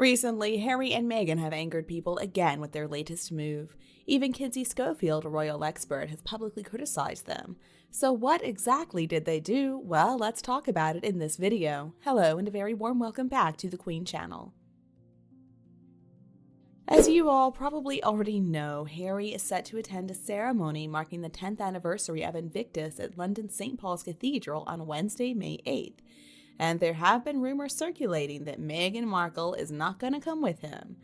Recently, Harry and Meghan have angered people again with their latest move. Even Kinsey Schofield, a royal expert, has publicly criticized them. So what exactly did they do? Well, let's talk about it in this video. Hello and a very warm welcome back to the Queen channel. As you all probably already know, Harry is set to attend a ceremony marking the 10th anniversary of Invictus at London's St. Paul's Cathedral on Wednesday, May 8th. And there have been rumors circulating that Meghan Markle is not going to come with him,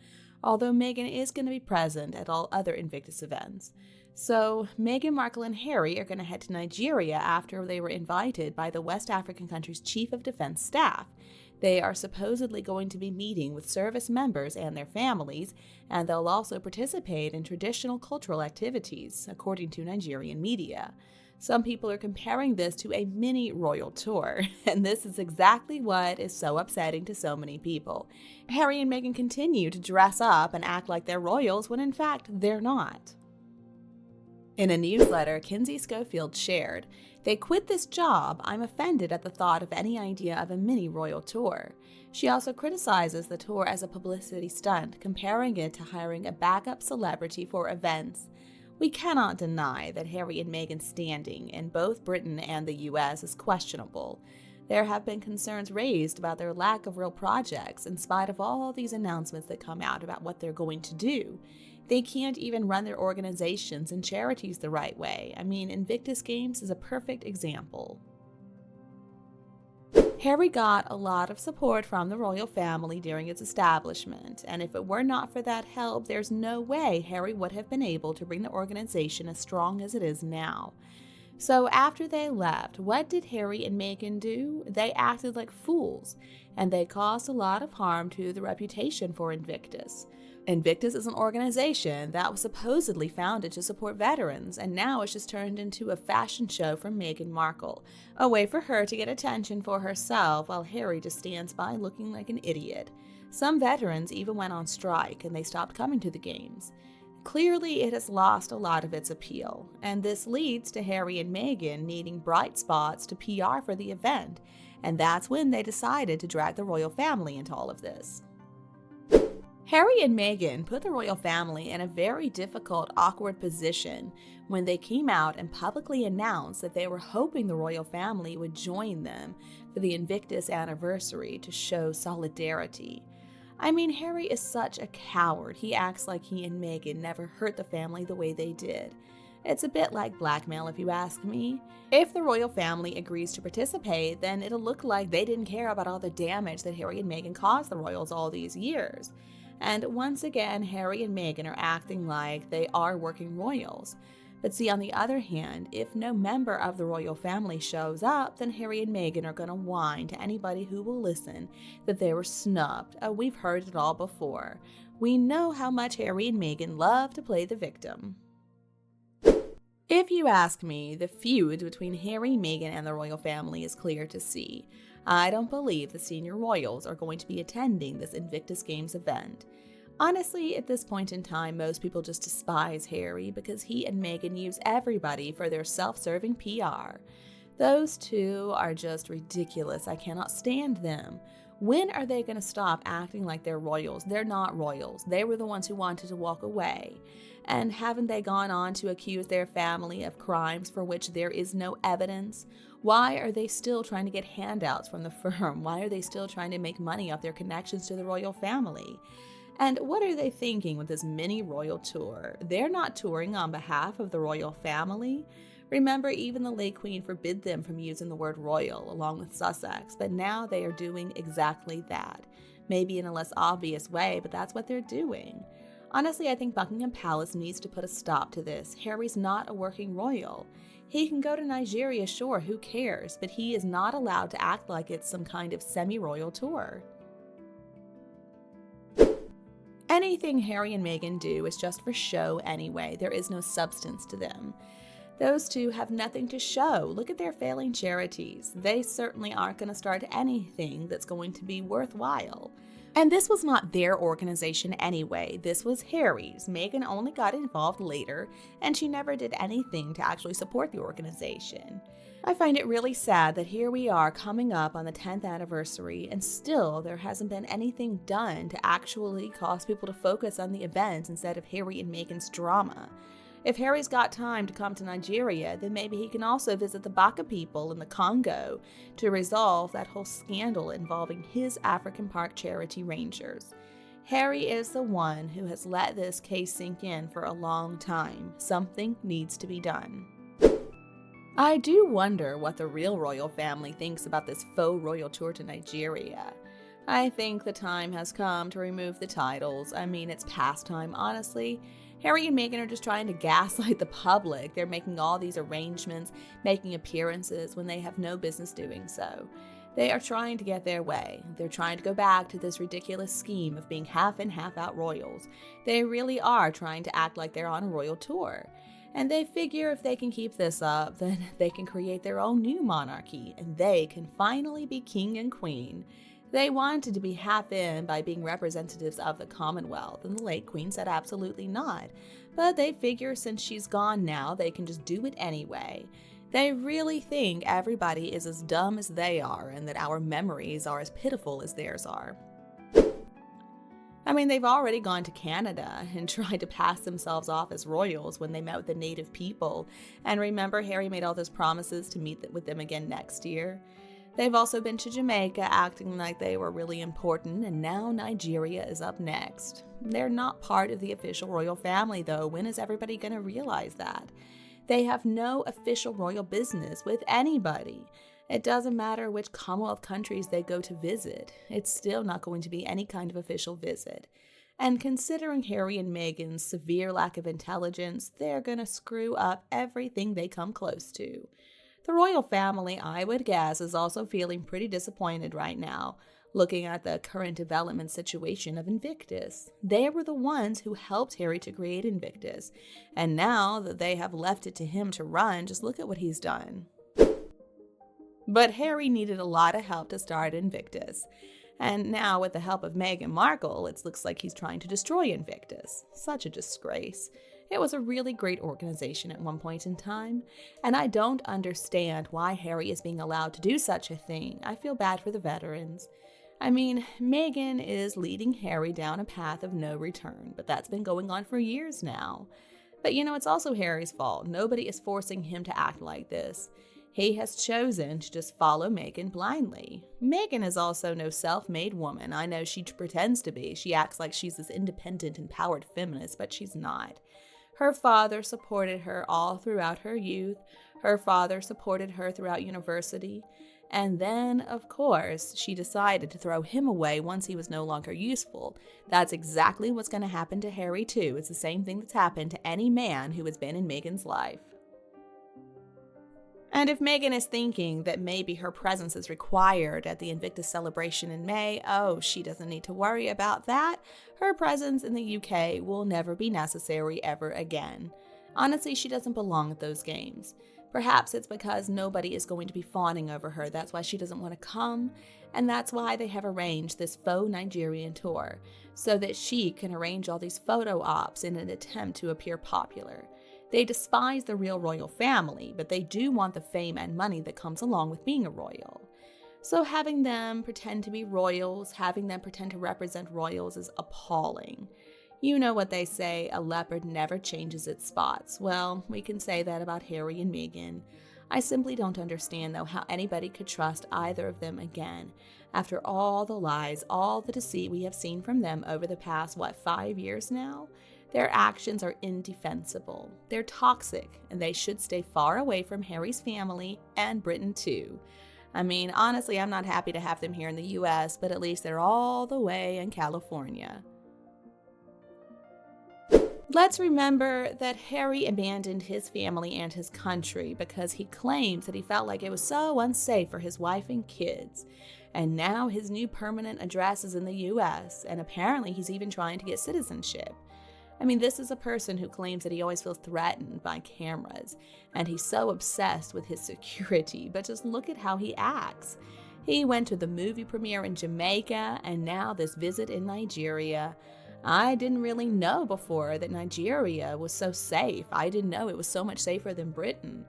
although Meghan is going to be present at all other Invictus events. So Meghan Markle and Harry are going to head to Nigeria after they were invited by the West African country's Chief of Defense Staff. They are supposedly going to be meeting with service members and their families, and they'll also participate in traditional cultural activities, according to Nigerian media. Some people are comparing this to a mini royal tour, and this is exactly what is so upsetting to so many people. Harry and Meghan continue to dress up and act like they're royals when in fact they're not. In a newsletter Kinsey Schofield shared, "They quit this job. I'm offended at the thought of any idea of a mini royal tour." She also criticizes the tour as a publicity stunt, comparing it to hiring a backup celebrity for events. We cannot deny that Harry and Meghan's standing in both Britain and the US is questionable. There have been concerns raised about their lack of real projects in spite of all these announcements that come out about what they're going to do. They can't even run their organizations and charities the right way. I mean, Invictus Games is a perfect example. Harry got a lot of support from the royal family during its establishment, and if it were not for that help, there's no way Harry would have been able to bring the organization as strong as it is now. So after they left, what did Harry and Meghan do? They acted like fools, and they caused a lot of harm to the reputation for Invictus. Invictus is an organization that was supposedly founded to support veterans, and now it's just turned into a fashion show for Meghan Markle, a way for her to get attention for herself while Harry just stands by looking like an idiot. Some veterans even went on strike and they stopped coming to the games. Clearly, it has lost a lot of its appeal, and this leads to Harry and Meghan needing bright spots to PR for the event, and that's when they decided to drag the royal family into all of this. Harry and Meghan put the royal family in a very difficult, awkward position when they came out and publicly announced that they were hoping the royal family would join them for the Invictus anniversary to show solidarity. I mean, Harry is such a coward. He acts like he and Meghan never hurt the family the way they did. It's a bit like blackmail if you ask me. If the royal family agrees to participate, then it'll look like they didn't care about all the damage that Harry and Meghan caused the royals all these years. And once again, Harry and Meghan are acting like they are working royals. But see, on the other hand, if no member of the royal family shows up, then Harry and Meghan are going to whine to anybody who will listen that they were snubbed. We've heard it all before. We know how much Harry and Meghan love to play the victim. If you ask me, the feud between Harry, Meghan, and the royal family is clear to see. I don't believe the senior royals are going to be attending this Invictus Games event. Honestly, at this point in time, most people just despise Harry because he and Meghan use everybody for their self-serving PR. Those two are just ridiculous. I cannot stand them. When are they going to stop acting like they're royals? They're not royals. They were the ones who wanted to walk away. And haven't they gone on to accuse their family of crimes for which there is no evidence? Why are they still trying to get handouts from the firm? Why are they still trying to make money off their connections to the royal family? And what are they thinking with this mini royal tour? They're not touring on behalf of the royal family. Remember, even the late Queen forbid them from using the word royal along with Sussex, but now they are doing exactly that. Maybe in a less obvious way, but that's what they're doing. Honestly, I think Buckingham Palace needs to put a stop to this. Harry's not a working royal. He can go to Nigeria, sure, who cares, but he is not allowed to act like it's some kind of semi-royal tour. Anything Harry and Meghan do is just for show anyway. There is no substance to them. Those two have nothing to show. Look at their failing charities. They certainly aren't going to start anything that's going to be worthwhile. And this was not their organization anyway. This was Harry's. Meghan only got involved later, and she never did anything to actually support the organization. I find it really sad that here we are coming up on the 10th anniversary and still there hasn't been anything done to actually cause people to focus on the events instead of Harry and Meghan's drama. If Harry's got time to come to Nigeria, then maybe he can also visit the Baka people in the Congo to resolve that whole scandal involving his African Park Charity Rangers. Harry is the one who has let this case sink in for a long time. Something needs to be done. I do wonder what the real royal family thinks about this faux royal tour to Nigeria. I think the time has come to remove the titles. I mean, it's past time, honestly. Harry and Meghan are just trying to gaslight the public. They're making all these arrangements, making appearances when they have no business doing so. They are trying to get their way. They're trying to go back to this ridiculous scheme of being half in, half out royals. They really are trying to act like they're on a royal tour. And they figure if they can keep this up, then they can create their own new monarchy, and they can finally be king and queen. They wanted to be half in by being representatives of the Commonwealth, and the late queen said absolutely not. But they figure since she's gone now, they can just do it anyway. They really think everybody is as dumb as they are, and that our memories are as pitiful as theirs are. I mean, they've already gone to Canada and tried to pass themselves off as royals when they met with the native people. And remember, Harry made all those promises to meet with them again next year. They've also been to Jamaica acting like they were really important, and now Nigeria is up next. They're not part of the official royal family, though. When is everybody going to realize that? They have no official royal business with anybody. It doesn't matter which Commonwealth countries they go to visit. It's still not going to be any kind of official visit. And considering Harry and Meghan's severe lack of intelligence, they're going to screw up everything they come close to. The royal family, I would guess, is also feeling pretty disappointed right now, looking at the current development situation of Invictus. They were the ones who helped Harry to create Invictus. And now that they have left it to him to run, just look at what he's done. But Harry needed a lot of help to start Invictus. And now with the help of Meghan Markle, it looks like he's trying to destroy Invictus. Such a disgrace. It was a really great organization at one point in time, and I don't understand why Harry is being allowed to do such a thing. I feel bad for the veterans. I mean, Meghan is leading Harry down a path of no return, but that's been going on for years now. But it's also Harry's fault. Nobody is forcing him to act like this. He has chosen to just follow Meghan blindly. Meghan is also no self-made woman. I know she pretends to be. She acts like she's this independent, empowered feminist, but she's not. Her father supported her all throughout her youth. Her father supported her throughout university. And then, of course, she decided to throw him away once he was no longer useful. That's exactly what's going to happen to Harry, too. It's the same thing that's happened to any man who has been in Meghan's life. And if Meghan is thinking that maybe her presence is required at the Invictus celebration in May, she doesn't need to worry about that. Her presence in the UK will never be necessary ever again. Honestly, she doesn't belong at those games. Perhaps it's because nobody is going to be fawning over her. That's why she doesn't want to come. And that's why they have arranged this faux Nigerian tour, so that she can arrange all these photo ops in an attempt to appear popular. They despise the real royal family, but they do want the fame and money that comes along with being a royal. So having them pretend to be royals, having them pretend to represent royals is appalling. You know what they say, a leopard never changes its spots. Well, we can say that about Harry and Meghan. I simply don't understand, though, how anybody could trust either of them again. After all the lies, all the deceit we have seen from them over the past, 5 years now? Their actions are indefensible. They're toxic, and they should stay far away from Harry's family and Britain too. I mean, honestly, I'm not happy to have them here in the US, but at least they're all the way in California. Let's remember that Harry abandoned his family and his country because he claims that he felt like it was so unsafe for his wife and kids. And now his new permanent address is in the US, and apparently he's even trying to get citizenship. I mean, this is a person who claims that he always feels threatened by cameras, and he's so obsessed with his security, but just look at how he acts. He went to the movie premiere in Jamaica, and now this visit in Nigeria. I didn't really know before that Nigeria was so safe. I didn't know it was so much safer than Britain.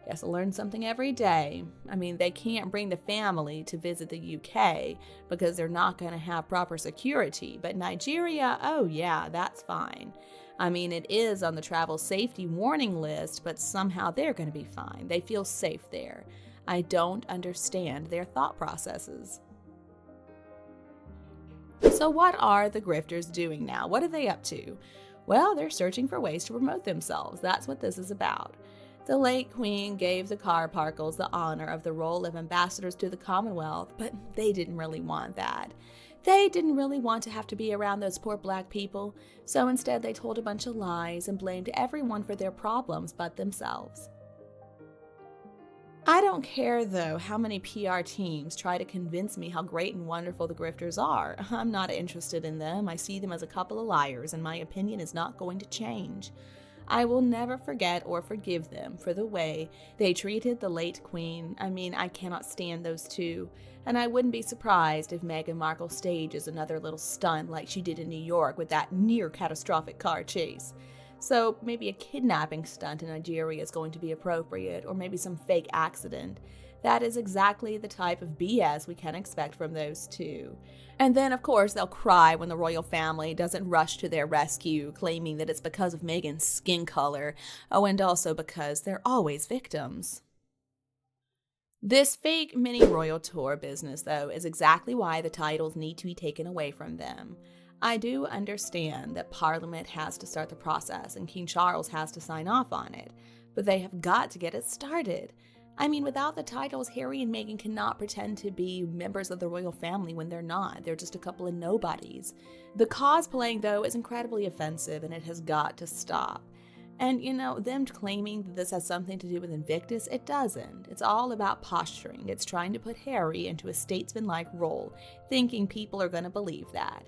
Yes, I learn something every day. I mean, they can't bring the family to visit the UK because they're not going to have proper security. But Nigeria, oh yeah, that's fine. I mean, it is on the travel safety warning list, but somehow they're going to be fine. They feel safe there. I don't understand their thought processes. So what are the grifters doing now? What are they up to? Well, they're searching for ways to promote themselves. That's what this is about. The late Queen gave the Carparkles the honor of the role of ambassadors to the Commonwealth, but they didn't really want that. They didn't really want to have to be around those poor black people, so instead they told a bunch of lies and blamed everyone for their problems but themselves. I don't care, though, how many PR teams try to convince me how great and wonderful the grifters are. I'm not interested in them. I see them as a couple of liars, and my opinion is not going to change. I will never forget or forgive them for the way they treated the late Queen. I mean, I cannot stand those two, and I wouldn't be surprised if Meghan Markle stages another little stunt like she did in New York with that near-catastrophic car chase. So maybe a kidnapping stunt in Nigeria is going to be appropriate, or maybe some fake accident. That is exactly the type of BS we can expect from those two. And then, of course, they'll cry when the royal family doesn't rush to their rescue, claiming that it's because of Meghan's skin color. Oh, and also because they're always victims. This fake mini royal tour business, though, is exactly why the titles need to be taken away from them. I do understand that Parliament has to start the process and King Charles has to sign off on it, but they have got to get it started. I mean, without the titles, Harry and Meghan cannot pretend to be members of the royal family when they're not. They're just a couple of nobodies. The cosplaying, though, is incredibly offensive and it has got to stop. And, them claiming that this has something to do with Invictus, it doesn't. It's all about posturing. It's trying to put Harry into a statesman-like role, thinking people are going to believe that.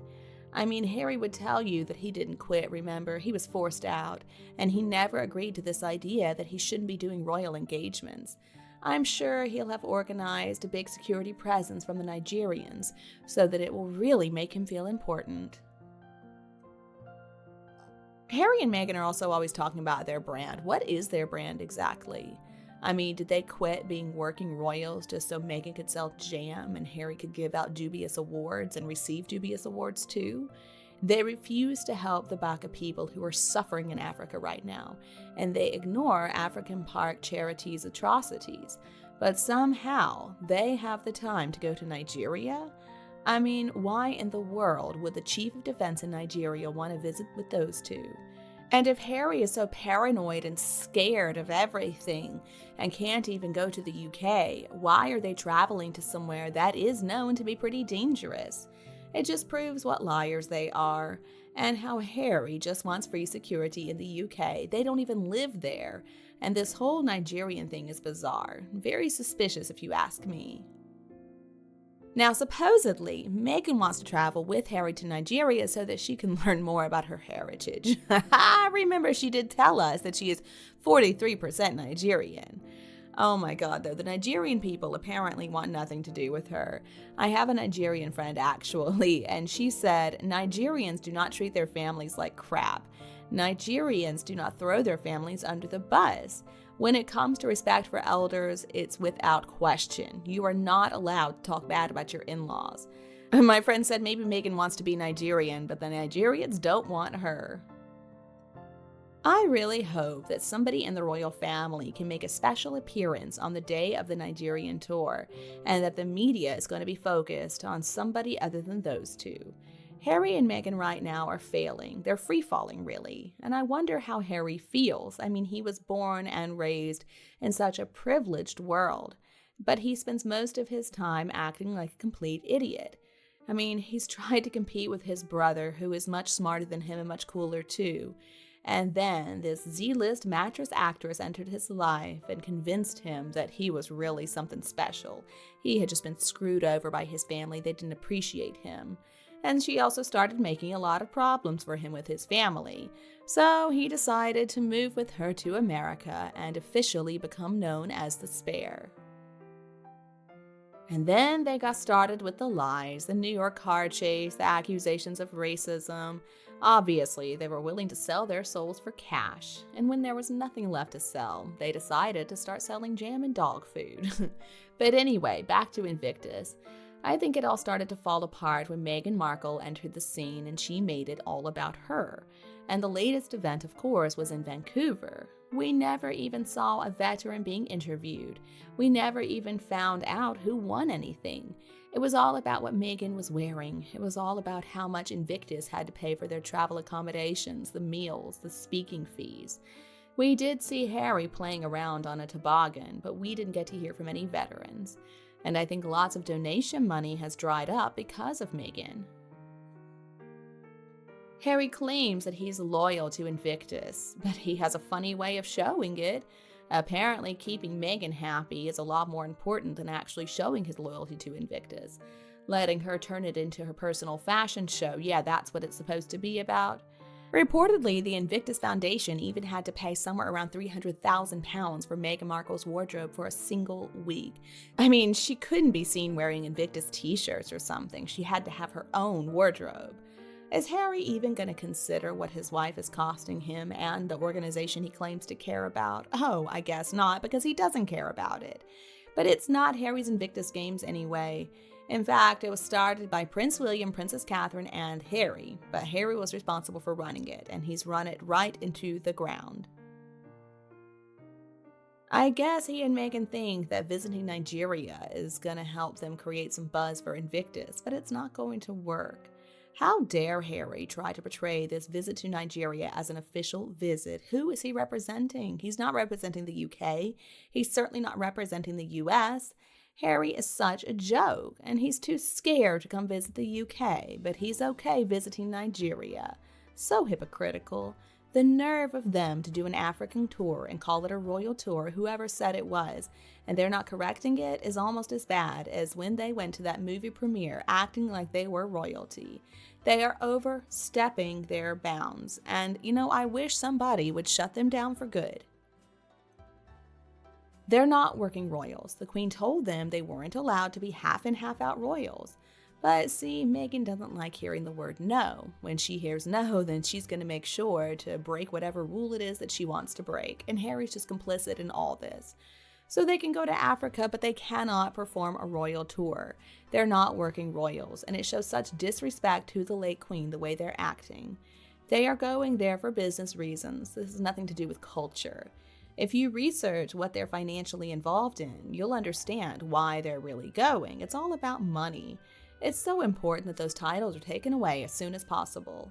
I mean, Harry would tell you that he didn't quit, remember? He was forced out, and he never agreed to this idea that he shouldn't be doing royal engagements. I'm sure he'll have organized a big security presence from the Nigerians so that it will really make him feel important. Harry and Meghan are also always talking about their brand. What is their brand exactly? I mean, did they quit being working royals just so Meghan could sell jam and Harry could give out dubious awards and receive dubious awards too? They refuse to help the Baka people who are suffering in Africa right now, and they ignore African Park Charity's atrocities. But somehow, they have the time to go to Nigeria? I mean, why in the world would the Chief of Defense in Nigeria want to visit with those two? And if Harry is so paranoid and scared of everything and can't even go to the UK, why are they traveling to somewhere that is known to be pretty dangerous? It just proves what liars they are, and how Harry just wants free security in the UK. They don't even live there, and this whole Nigerian thing is bizarre. Very suspicious if you ask me. Now, supposedly, Meghan wants to travel with Harry to Nigeria so that she can learn more about her heritage. Remember, she did tell us that she is 43% Nigerian. Oh my God, though, the Nigerian people apparently want nothing to do with her. I have a Nigerian friend, actually, and she said Nigerians do not treat their families like crap. Nigerians do not throw their families under the bus. When it comes to respect for elders, it's without question. You are not allowed to talk bad about your in-laws. My friend said maybe Meghan wants to be Nigerian, but the Nigerians don't want her. I really hope that somebody in the royal family can make a special appearance on the day of the Nigerian tour, and that the media is going to be focused on somebody other than those two. Harry and Meghan right now are failing. They're free-falling, really. And I wonder how Harry feels. I mean, he was born and raised in such a privileged world, but he spends most of his time acting like a complete idiot. I mean, he's tried to compete with his brother, who is much smarter than him and much cooler too. And then this Z-list mattress actress entered his life and convinced him that he was really something special. He had just been screwed over by his family. They didn't appreciate him. And she also started making a lot of problems for him with his family. So he decided to move with her to America and officially become known as the Spare. And then they got started with the lies, the New York car chase, the accusations of racism. Obviously, they were willing to sell their souls for cash, and when there was nothing left to sell, they decided to start selling jam and dog food. But anyway, back to Invictus. I think it all started to fall apart when Meghan Markle entered the scene and she made it all about her. And the latest event, of course, was in Vancouver. We never even saw a veteran being interviewed. We never even found out who won anything. It was all about what Meghan was wearing. It was all about how much Invictus had to pay for their travel accommodations, the meals, the speaking fees. We did see Harry playing around on a toboggan, but we didn't get to hear from any veterans. And I think lots of donation money has dried up because of Meghan. Harry claims that he's loyal to Invictus, but he has a funny way of showing it. Apparently, keeping Meghan happy is a lot more important than actually showing his loyalty to Invictus. Letting her turn it into her personal fashion show, yeah, that's what it's supposed to be about. Reportedly, the Invictus Foundation even had to pay somewhere around £300,000 for Meghan Markle's wardrobe for a single week. I mean, she couldn't be seen wearing Invictus t-shirts or something. She had to have her own wardrobe. Is Harry even going to consider what his wife is costing him and the organization he claims to care about? Oh, I guess not, because he doesn't care about it. But it's not Harry's Invictus Games anyway. In fact, it was started by Prince William, Princess Catherine, and Harry, but Harry was responsible for running it, and he's run it right into the ground. I guess he and Meghan think that visiting Nigeria is going to help them create some buzz for Invictus, but it's not going to work. How dare Harry try to portray this visit to Nigeria as an official visit? Who is he representing? He's not representing the UK. He's certainly not representing the US. Harry is such a joke, and he's too scared to come visit the UK, but he's okay visiting Nigeria. So hypocritical. The nerve of them to do an African tour and call it a royal tour, whoever said it was, and they're not correcting it, is almost as bad as when they went to that movie premiere acting like they were royalty. They are overstepping their bounds, and I wish somebody would shut them down for good. They're not working royals. The Queen told them they weren't allowed to be half in, half out royals. But see, Meghan doesn't like hearing the word no. When she hears no, then she's going to make sure to break whatever rule it is that she wants to break. And Harry's just complicit in all this. So they can go to Africa, but they cannot perform a royal tour. They're not working royals, and it shows such disrespect to the late Queen the way they're acting. They are going there for business reasons. This has nothing to do with culture. If you research what they're financially involved in, you'll understand why they're really going. It's all about money. It's so important that those titles are taken away as soon as possible.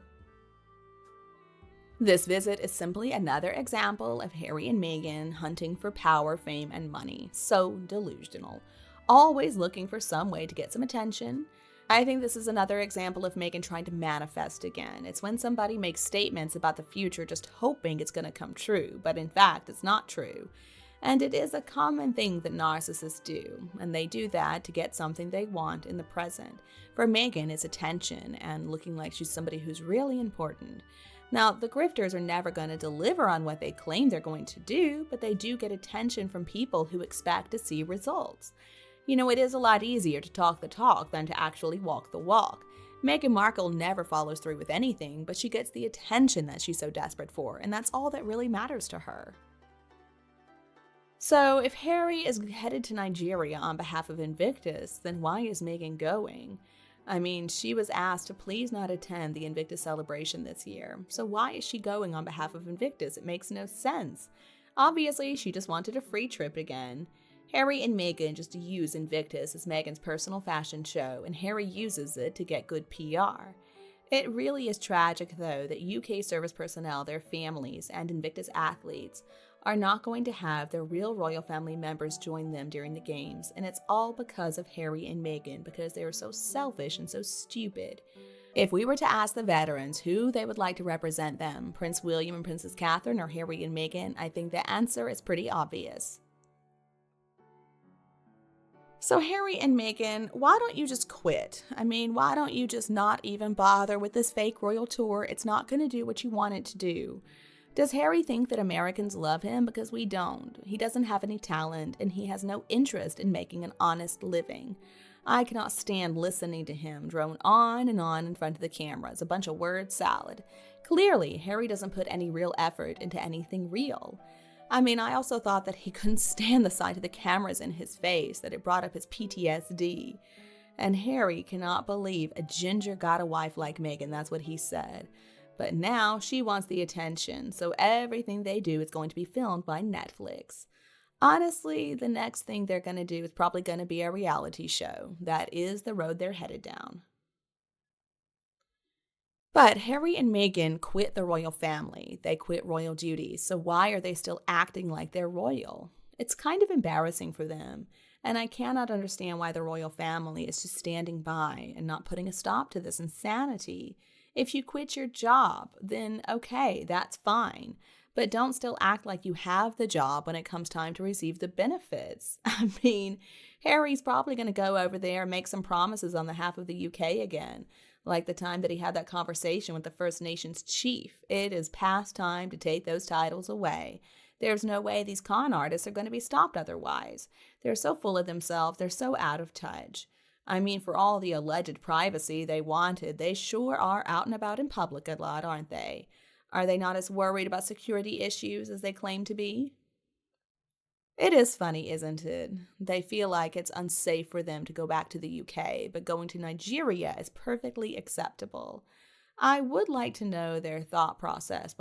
This visit is simply another example of Harry and Meghan hunting for power, fame, and money. So delusional. Always looking for some way to get some attention. I think this is another example of Meghan trying to manifest again. It's when somebody makes statements about the future just hoping it's going to come true, but in fact, it's not true. And it is a common thing that narcissists do, and they do that to get something they want in the present. For Meghan, it's attention and looking like she's somebody who's really important. Now, the grifters are never going to deliver on what they claim they're going to do, but they do get attention from people who expect to see results. It is a lot easier to talk the talk than to actually walk the walk. Meghan Markle never follows through with anything, but she gets the attention that she's so desperate for, and that's all that really matters to her. So, if Harry is headed to Nigeria on behalf of Invictus, then why is Meghan going? I mean, she was asked to please not attend the Invictus celebration this year, so why is she going on behalf of Invictus? It makes no sense. Obviously, she just wanted a free trip again. Harry and Meghan just use Invictus as Meghan's personal fashion show, and Harry uses it to get good PR. It really is tragic, though, that UK service personnel, their families, and Invictus athletes are not going to have their real royal family members join them during the games, and it's all because of Harry and Meghan, because they are so selfish and so stupid. If we were to ask the veterans who they would like to represent them, Prince William and Princess Catherine or Harry and Meghan, I think the answer is pretty obvious. So Harry and Meghan, why don't you just quit? I mean, why don't you just not even bother with this fake royal tour? It's not going to do what you want it to do. Does Harry think that Americans love him? Because we don't. He doesn't have any talent, and he has no interest in making an honest living. I cannot stand listening to him drone on and on in front of the cameras, a bunch of word salad. Clearly, Harry doesn't put any real effort into anything real. I mean, I also thought that he couldn't stand the sight of the cameras in his face, that it brought up his PTSD. And Harry cannot believe a ginger got a wife like Meghan, that's what he said. But now she wants the attention, so everything they do is going to be filmed by Netflix. Honestly, the next thing they're going to do is probably going to be a reality show. That is the road they're headed down. But Harry and Meghan quit the royal family. They quit royal duties. So why are they still acting like they're royal? It's kind of embarrassing for them. And I cannot understand why the royal family is just standing by and not putting a stop to this insanity. If you quit your job, then okay, that's fine. But don't still act like you have the job when it comes time to receive the benefits. I mean, Harry's probably going to go over there and make some promises on behalf of the UK again, like the time that he had that conversation with the First Nations chief. It is past time to take those titles away. There's no way these con artists are going to be stopped otherwise. They're so full of themselves, they're so out of touch. I mean, for all the alleged privacy they wanted, they sure are out and about in public a lot, aren't they? Are they not as worried about security issues as they claim to be? It is funny, isn't it? They feel like it's unsafe for them to go back to the UK, but going to Nigeria is perfectly acceptable. I would like to know their thought process